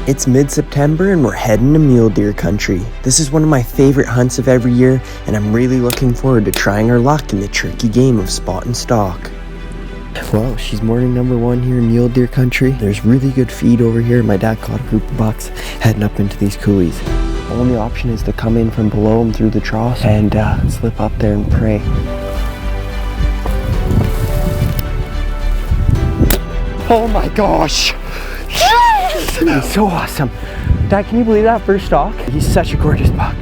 It's mid-September and we're heading to mule deer country. This is one of my favorite hunts of every year, and I'm really looking forward to trying our luck in the tricky game of spot and stalk. Well, she's morning number one here in mule deer country. There's really good feed over here. My dad caught a group of bucks heading up into these coulees. The only option is to come in from below them through the troughs and slip up there and pray. Oh my gosh! He's so awesome. Dad, can you believe that first stalk? He's such a gorgeous buck.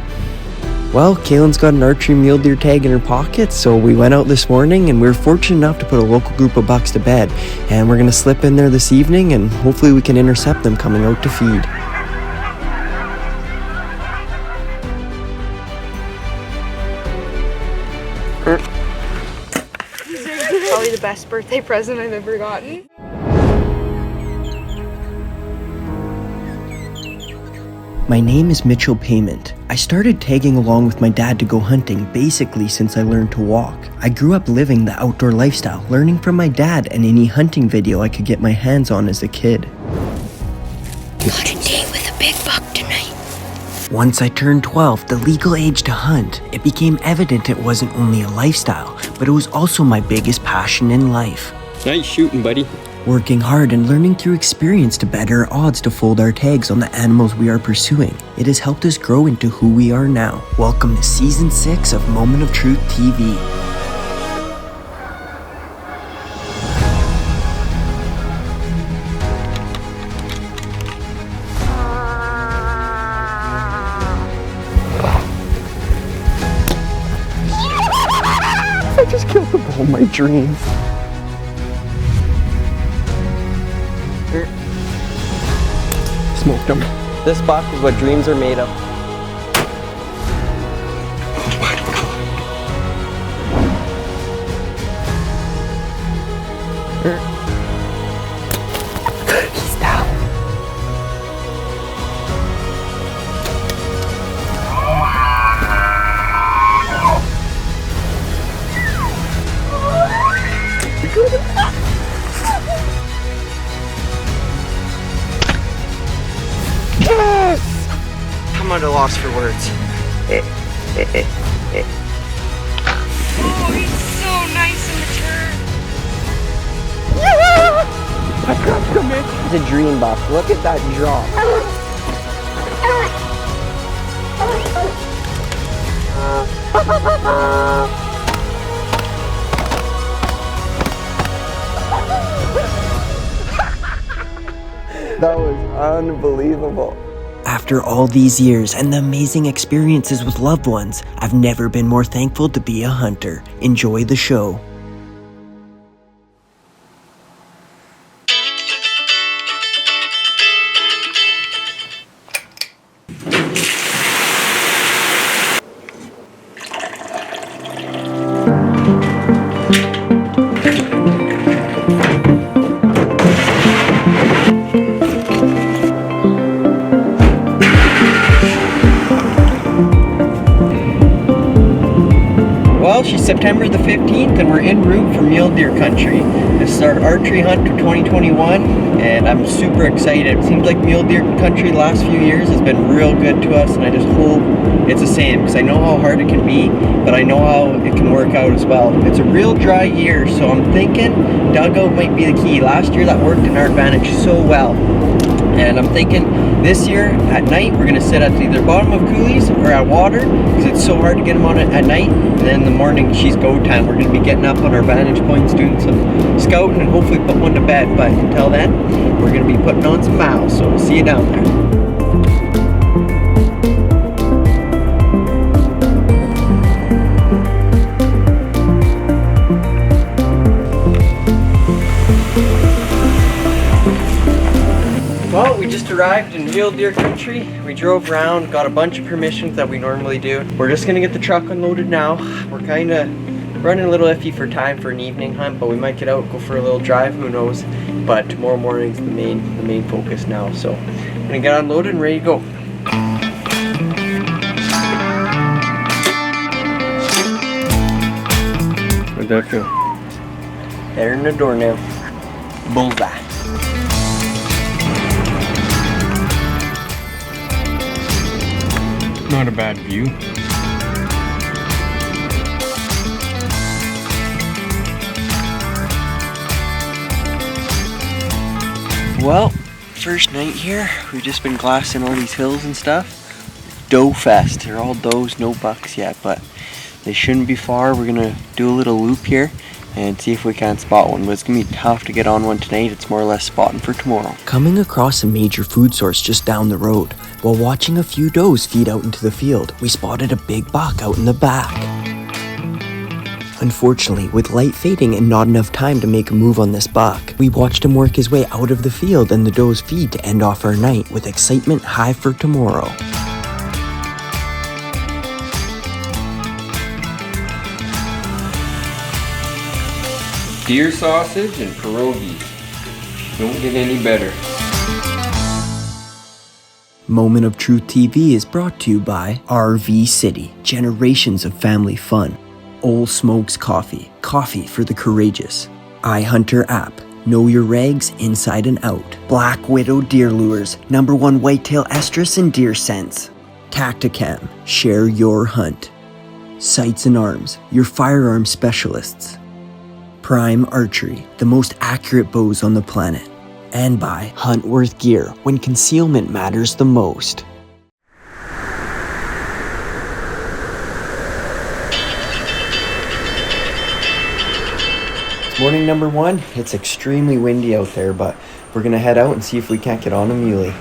Well, Kaelan's got an archery mule deer tag in her pocket, so we went out this morning and we were fortunate enough to put a local group of bucks to bed. And we're gonna slip in there this evening and hopefully we can intercept them coming out to feed. Probably the best birthday present I've ever gotten. My name is Mitchell Payment. I started tagging along with my dad to go hunting basically since I learned to walk. I grew up living the outdoor lifestyle, learning from my dad and any hunting video I could get my hands on as a kid. Got a date with a big buck tonight. Once I turned 12, the legal age to hunt, it became evident it wasn't only a lifestyle, but it was also my biggest passion in life. Nice shooting, buddy. Working hard and learning through experience to better our odds to fold our tags on the animals we are pursuing. It has helped us grow into who we are now. Welcome to Season 6 of Moment of Truth TV. I just killed the bull of my dreams. Smoked him. This buck is what dreams are made of. Oh my God. He's down. Yes! I'm at a loss for words. Oh, he's so nice and mature. I grabbed him in. It's a dream buck. Look at that jaw. That was unbelievable. After all these years and the amazing experiences with loved ones, I've never been more thankful to be a hunter. Enjoy the show. Well, she's September the 15th and we're en route for mule deer country. This is our archery hunt for 2021 and I'm super excited. It seems like mule deer country the last few years has been real good to us and I just hope it's the same because I know how hard it can be, but I know how it can work out as well. It's a real dry year, so I'm thinking dugout might be the key. Last year that worked in our advantage so well. And I'm thinking this year at night we're gonna sit at either bottom of coulees or at water because it's so hard to get them on it at night. And then in the morning she's go time. We're gonna be getting up on our vantage points, doing some scouting and hopefully put one to bed. But until then, we're gonna be putting on some miles. So we'll see you down there. Well, we just arrived in mule deer country. We drove around, got a bunch of permissions that we normally do. We're just gonna get the truck unloaded now. We're kinda running a little iffy for time for an evening hunt, but we might get out, go for a little drive, who knows. But tomorrow morning's the main focus now. So I'm gonna get unloaded and ready to go. How'd that feel? Better than a doornail. Bullseye. Not a bad view. Well, first night here, we've just been glassing all these hills and stuff. Doe fest. They're all does, no bucks yet, but they shouldn't be far. We're gonna do a little loop here and see if we can't spot one, but it's gonna be tough to get on one tonight. It's more or less spotting for tomorrow. Coming across a major food source just down the road, while watching a few does feed out into the field, we spotted a big buck out in the back. Unfortunately, with light fading and not enough time to make a move on this buck, we watched him work his way out of the field and the does feed to end off our night with excitement high for tomorrow. Deer sausage and pierogies. Don't get any better. Moment of Truth TV is brought to you by RV City, generations of family fun. Ole Smokes Coffee, coffee for the courageous. iHunter app, know your regs inside and out. Black Widow Deer Lures, #1 whitetail estrus and deer scents. Tacticam, share your hunt. Sights and Arms, your firearm specialists. Prime Archery, the most accurate bows on the planet. And by Huntworth Gear, when concealment matters the most. It's morning number 1. It's extremely windy out there, but we're gonna head out and see if we can't get on a muley.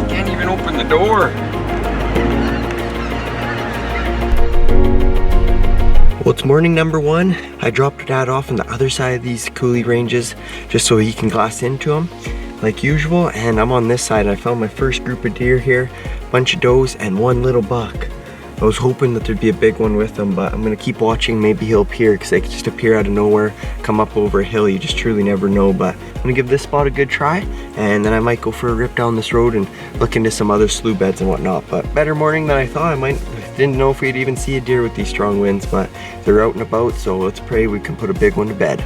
Can't even open the door. Well, it's morning number 1. I dropped Dad off on the other side of these coulee ranges just so he can glass into them like usual, and I'm on this side. I found my first group of deer here, bunch of does and one little buck. I was hoping that there'd be a big one with him, but I'm gonna keep watching. Maybe he'll appear, because they could just appear out of nowhere, come up over a hill. You just truly never know. But I'm gonna give this spot a good try, and then I might go for a rip down this road and look into some other slough beds and whatnot. But better morning than I thought. Didn't know if we'd even see a deer with these strong winds, but they're out and about, so let's pray we can put a big one to bed.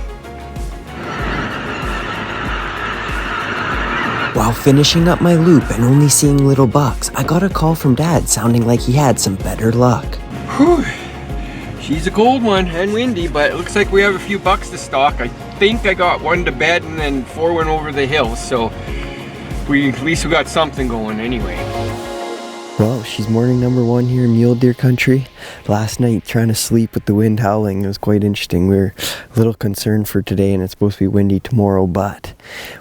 While finishing up my loop and only seeing little bucks, I got a call from Dad sounding like he had some better luck. Whew. She's a cold one and windy, but it looks like we have a few bucks to stalk. I think I got one to bed and then 4 went over the hill, so at least we got something going anyway. Well, she's morning number 1 here in mule deer country. Last night, trying to sleep with the wind howling, it was quite interesting. We were a little concerned for today, and it's supposed to be windy tomorrow, but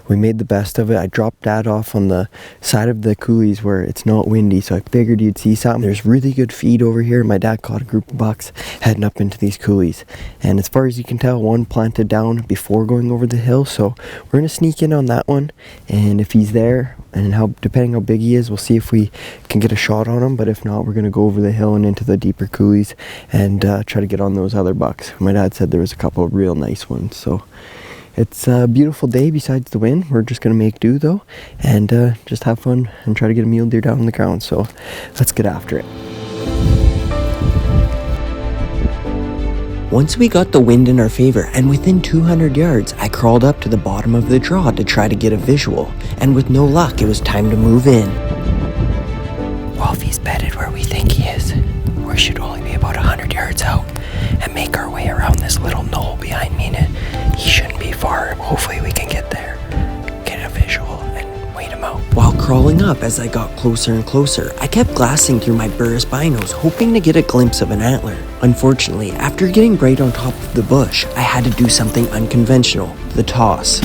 we made the best of it. I dropped Dad off on the side of the coulees where it's not windy, so I figured you'd see something. There's really good feed over here. My dad caught a group of bucks heading up into these coulees, and as far as you can tell, one planted down before going over the hill, so we're gonna sneak in on that one, and if he's there, and depending how big he is, we'll see if we can get a shot on him. But if not, we're gonna go over the hill and into the deeper coulees and try to get on those other bucks. My dad said there was a couple of real nice ones, so it's a beautiful day besides the wind. We're just gonna make do though, and just have fun and try to get a mule deer down on the ground. So let's get after it. Once we got the wind in our favor, and within 200 yards, I crawled up to the bottom of the draw to try to get a visual, and with no luck, it was time to move in. Well, if he's bedded where we think he is, we should only be about 100 yards out, and make our way around this little knoll behind me, and he shouldn't be far. Hopefully we can get there, get a visual, and wait him out. While crawling up as I got closer and closer, I kept glassing through my Burris binos, hoping to get a glimpse of an antler. Unfortunately, after getting right on top of the bush, I had to do something unconventional, the toss.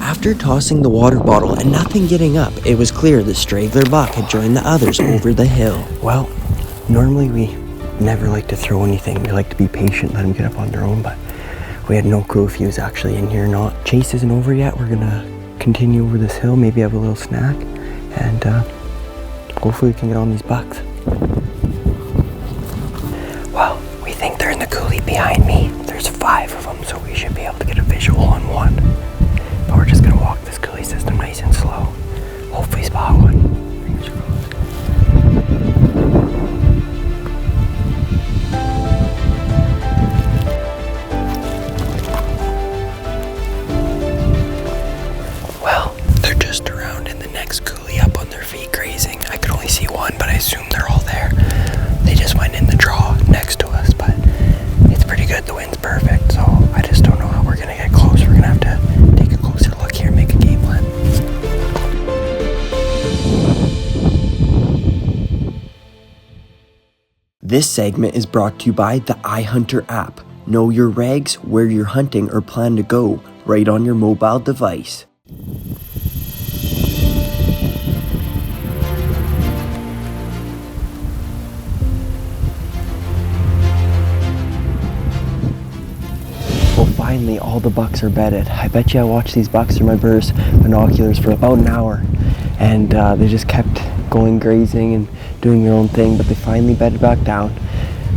After tossing the water bottle and nothing getting up, it was clear the straggler buck had joined the others over the hill. Well, normally we never like to throw anything. We like to be patient, let them get up on their own, but we had no clue if he was actually in here or not. Chase isn't over yet. We're gonna continue over this hill, maybe have a little snack, and hopefully we can get on these bucks. Well, we think they're in the coulee behind me. There's 5 of them, so we should be able to get a visual on one. But we're just gonna walk this coulee system nice and slow. Hopefully spot one. Fingers crossed. their feet grazing. I could only see one, but I assume they're all there. They just went in the draw next to us, but it's pretty good. The wind's perfect, so I just don't know how we're gonna get close. We're gonna have to take a closer look here and make a game plan. This segment is brought to you by the iHunter app. Know your regs, where you're hunting, or plan to go, right on your mobile device. Well, finally, all the bucks are bedded. I bet you I watched these bucks through my burst binoculars for about an hour, and they just kept going grazing and doing their own thing, but they finally bedded back down.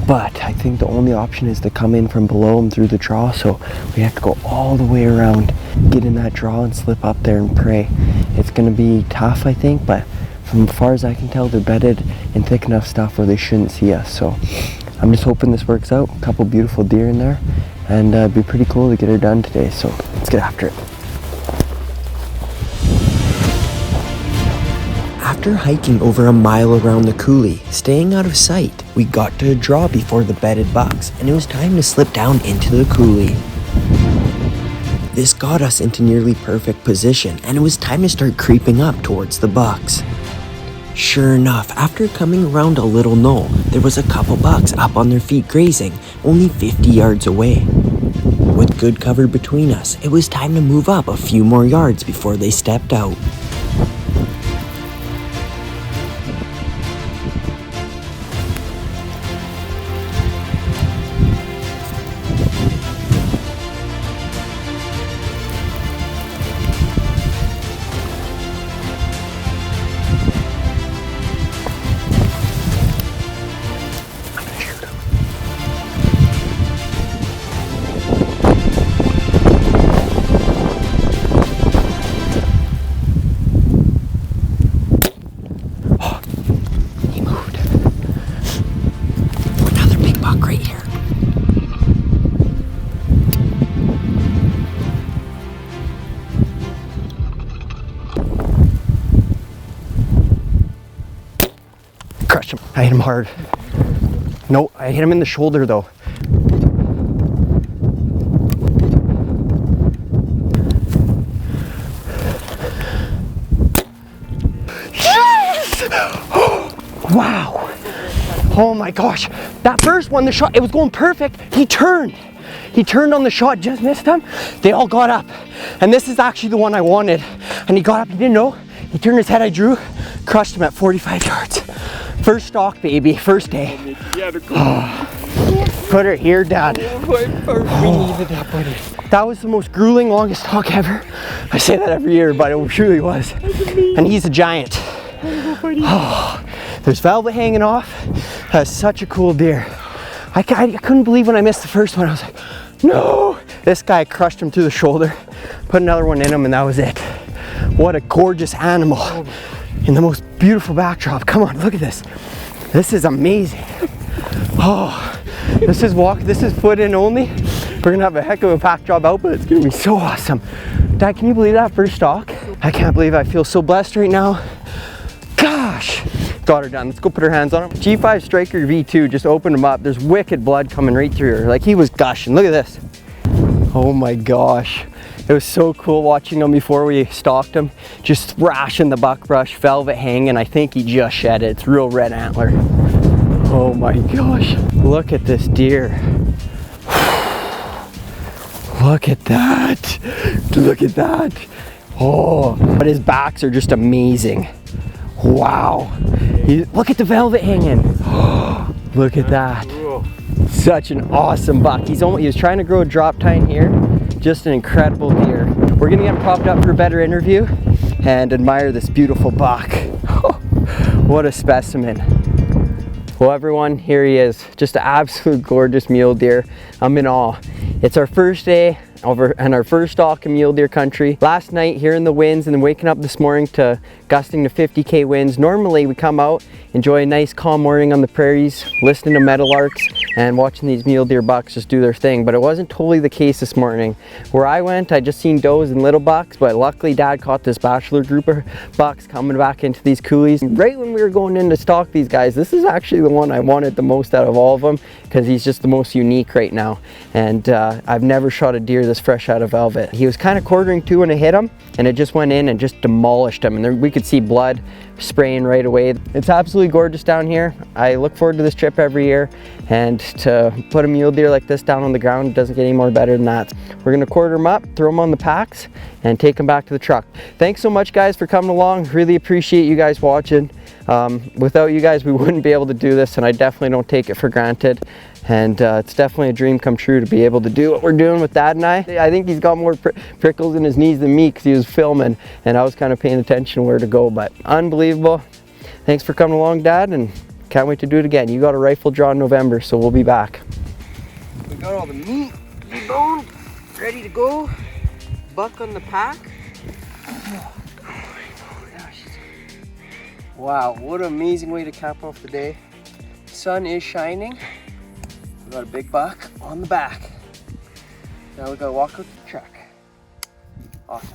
But I think the only option is to come in from below them through the draw, so we have to go all the way around, get in that draw and slip up there and pray. It's going to be tough, I think, but from as far as I can tell, they're bedded in thick enough stuff where they shouldn't see us. So I'm just hoping this works out. A couple beautiful deer in there, and it'd be pretty cool to get her done today, so let's get after it. After hiking over a mile around the coulee, staying out of sight, we got to a draw before the bedded bucks, and it was time to slip down into the coulee. This got us into nearly perfect position, and it was time to start creeping up towards the bucks. Sure enough, after coming around a little knoll, there was a couple bucks up on their feet grazing, only 50 yards away. With good cover between us, it was time to move up a few more yards before they stepped out. Crushed him. I hit him hard. No, I hit him in the shoulder though. Yes! Wow. Oh my gosh. That first one, the shot, it was going perfect. He turned on the shot, just missed him. They all got up. And this is actually the one I wanted. And he got up, he didn't know. He turned his head, I drew, crushed him at 45 yards. First stalk, baby, first day. Put her here, Dad. We needed that, buddy. That was the most grueling, longest stalk ever. I say that every year, but it truly was. And he's a giant. There's velvet hanging off. That's such a cool deer. I couldn't believe when I missed the first one. I was like, no. This guy crushed him through the shoulder, put another one in him, and that was it. What a gorgeous animal. In the most beautiful backdrop. Come on, look at this. This is amazing. Oh, this is foot in only. We're gonna have a heck of a backdrop out, but it's gonna be so awesome. Dad, can you believe that first stalk? I can't believe I feel so blessed right now. Gosh. Got her done. Let's go put her hands on him. G5 Striker V2 just opened him up. There's wicked blood coming right through her. Like, he was gushing. Look at this. Oh my gosh. It was so cool watching him before we stalked him. Just thrashing the buckbrush, velvet hanging. I think he just shed it. It's real red antler. Oh my gosh. Look at this deer. Look at that. Look at that. Oh, but his backs are just amazing. Wow. Look at the velvet hanging. Look at that. Such an awesome buck. He was trying to grow a drop tine here. Just an incredible deer. We're gonna get him propped up for a better interview and admire this beautiful buck. What a specimen. Well, everyone, here he is. Just an absolute gorgeous mule deer. I'm in awe. It's our first day over and our first stalk in mule deer country. Last night, hearing the winds and then waking up this morning to gusting to 50k winds. Normally we come out, enjoy a nice calm morning on the prairies, listening to meadowlarks, and watching these mule deer bucks just do their thing. But it wasn't totally the case this morning. Where I went, I just seen does and little bucks, but luckily Dad caught this bachelor group of bucks coming back into these coulees. Right when we were going in to stalk these guys, this is actually the one I wanted the most out of all of them, because he's just the most unique right now. And I've never shot a deer this fresh out of velvet. He was kind of quartering to when I hit him, and it just went in and just demolished him. And there, we could see blood spraying right away. It's absolutely gorgeous down here. I look forward to this trip every year, and to put a mule deer like this down on the ground doesn't get any more better than that. We're gonna quarter them up, throw them on the packs, and take them back to the truck. Thanks so much, guys, for coming along. Really appreciate you guys watching. Without you guys, we wouldn't be able to do this, and I definitely don't take it for granted. And it's definitely a dream come true to be able to do what we're doing with Dad and I. I think he's got more prickles in his knees than me, because he was filming and I was kind of paying attention where to go. But unbelievable. Thanks for coming along, Dad, and can't wait to do it again. You got a rifle draw in November, so we'll be back. We got all the meat deboned, ready to go. Buck on the pack. Oh my gosh. Wow, what an amazing way to cap off the day. Sun is shining. We got a big buck on the back. Now we gotta walk out the truck. Awesome.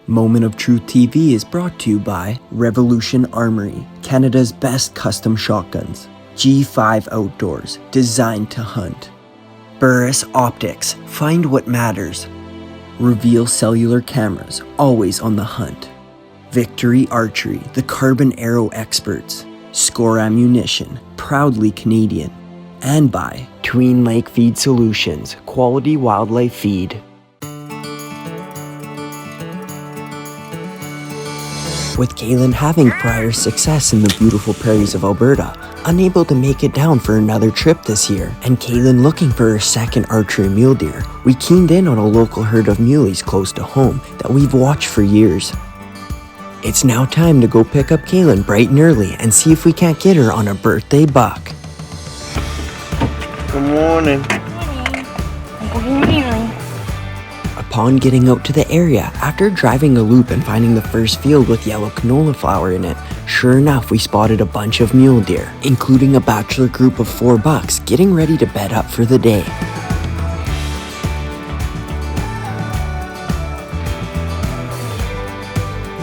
Moment of Truth TV is brought to you by Revolution Armory, Canada's best custom shotguns. G5 Outdoors, designed to hunt. Burris Optics, find what matters. Reveal Cellular Cameras, always on the hunt. Victory Archery, the carbon arrow experts. Score Ammunition, proudly Canadian. And by Tween Lake Feed Solutions, quality wildlife feed. With Kaelan having prior success in the beautiful prairies of Alberta, unable to make it down for another trip this year, and Kaelan looking for her second archery mule deer, we keened in on a local herd of muleys close to home that we've watched for years. It's now time to go pick up Kaelan bright and early and see if we can't get her on a birthday buck. Good morning. Upon getting out to the area, after driving a loop and finding the first field with yellow canola flower in it, sure enough we spotted a bunch of mule deer, including a bachelor group of 4 bucks getting ready to bed up for the day.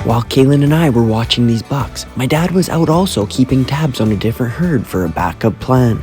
While Kaelan and I were watching these bucks, my dad was out also keeping tabs on a different herd for a backup plan.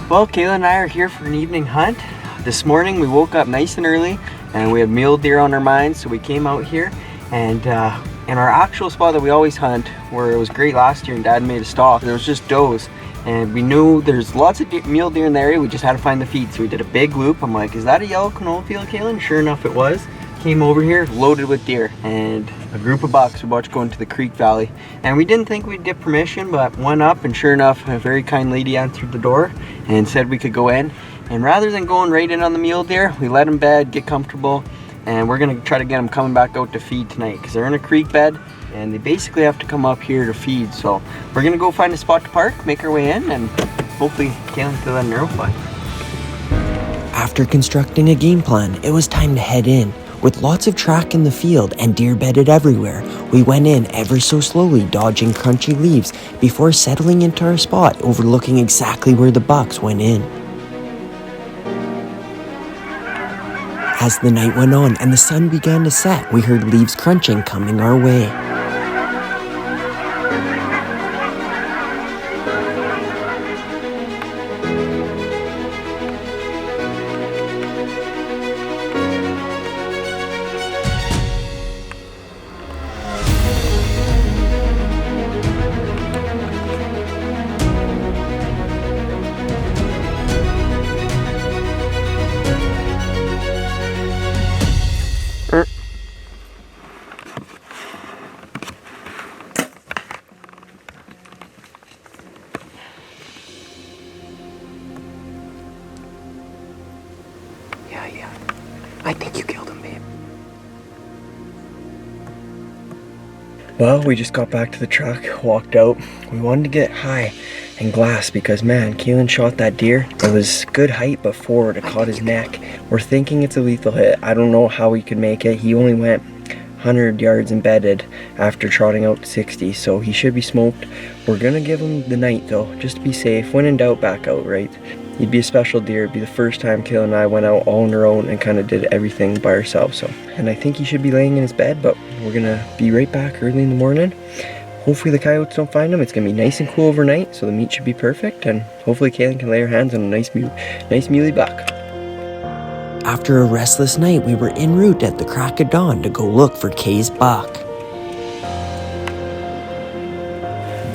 Well, Kaelan and I are here for an evening hunt. This morning we woke up nice and early and we had mule deer on our minds, so we came out here, and in our actual spot that we always hunt, where it was great last year and Dad made a stalk, there was just does, and we knew there's lots of mule deer in the area. We just had to find the feed, so we did a big loop. I'm like, is that a yellow canola field, Kaelan? Sure enough it was. Came over here loaded with deer and a group of bucks were about to go into the creek valley, and we didn't think we'd get permission, but went up, and sure enough a very kind lady answered the door and said we could go in. And rather than going right in on the mule deer, we let them bed, get comfortable, and we're gonna try to get them coming back out to feed tonight, because they're in a creek bed and they basically have to come up here to feed. So we're gonna go find a spot to park, make our way in, and hopefully Kaelan can let an arrow fly. After constructing a game plan, it was time to head in. With lots of track in the field and deer bedded everywhere, we went in ever so slowly, dodging crunchy leaves before settling into our spot, overlooking exactly where the bucks went in. As the night went on and the sun began to set, we heard leaves crunching coming our way. Yeah. I think you killed him, babe. Well, we just got back to the truck, walked out. We wanted to get high and glass because, man, Kaelan shot that deer. It was good height, but forward, it caught his neck. We're thinking it's a lethal hit. I don't know how he could make it. He only went 100 yards embedded after trotting out 60, so he should be smoked. We're gonna give him the night though, just to be safe. When in doubt, back out, right? He'd be a special deer. It'd be the first time Kaelan and I went out all on our own and kind of did everything by ourselves. So, and I think he should be laying in his bed, but we're gonna be right back early in the morning. Hopefully the coyotes don't find him. It's gonna be nice and cool overnight, so the meat should be perfect, and hopefully Kaelan can lay her hands on a nice muley buck. After a restless night, we were en route at the crack of dawn to go look for Kay's buck.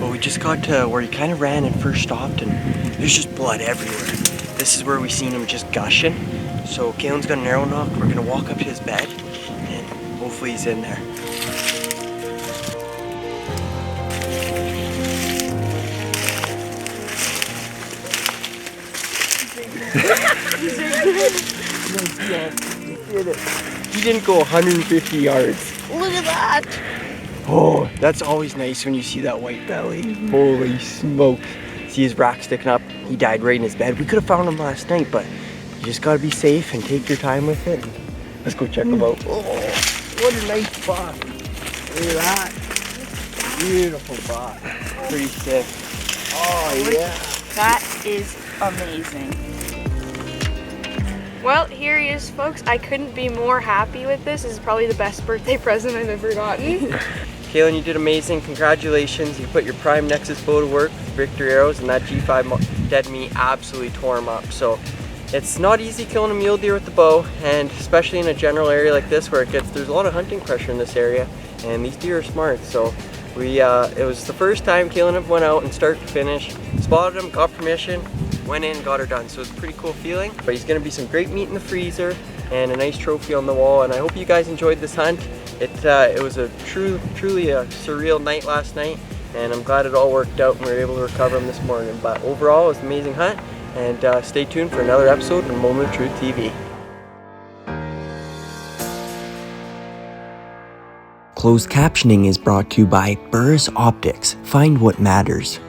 Well, we just got to where he kind of ran and first stopped, and there's just blood everywhere. This is where we seen him just gushing. So Kaelan's got an arrow nock. We're gonna walk up to his bed, and hopefully he's in there. He didn't go 150 yards. Look at that! Oh, that's always nice when you see that white belly. Holy smoke. See his rack sticking up. He died right in his bed. We could have found him last night, but you just gotta be safe and take your time with it. Let's go check him out. Oh, what a nice buck. Look at that. Beautiful buck. Pretty sick. Oh, yeah. That is amazing. Well, here he is, folks. I couldn't be more happy with this. This is probably the best birthday present I've ever gotten. Kaelan, you did amazing. Congratulations. You put your prime Nexus bow to work with Victory arrows, and that G5 dead meat absolutely tore him up. So it's not easy killing a mule deer with the bow, and especially in a general area like this where there's a lot of hunting pressure in this area, and these deer are smart. So it was the first time Kaelan went out and start to finish, spotted him, got permission, went in, got her done. So it's a pretty cool feeling. But he's gonna be some great meat in the freezer and a nice trophy on the wall. And I hope you guys enjoyed this hunt. It was a truly a surreal night last night, and I'm glad it all worked out and we were able to recover him this morning. But overall, it was an amazing hunt, and stay tuned for another episode of Moment of Truth TV. Closed captioning is brought to you by Burris Optics. Find what matters.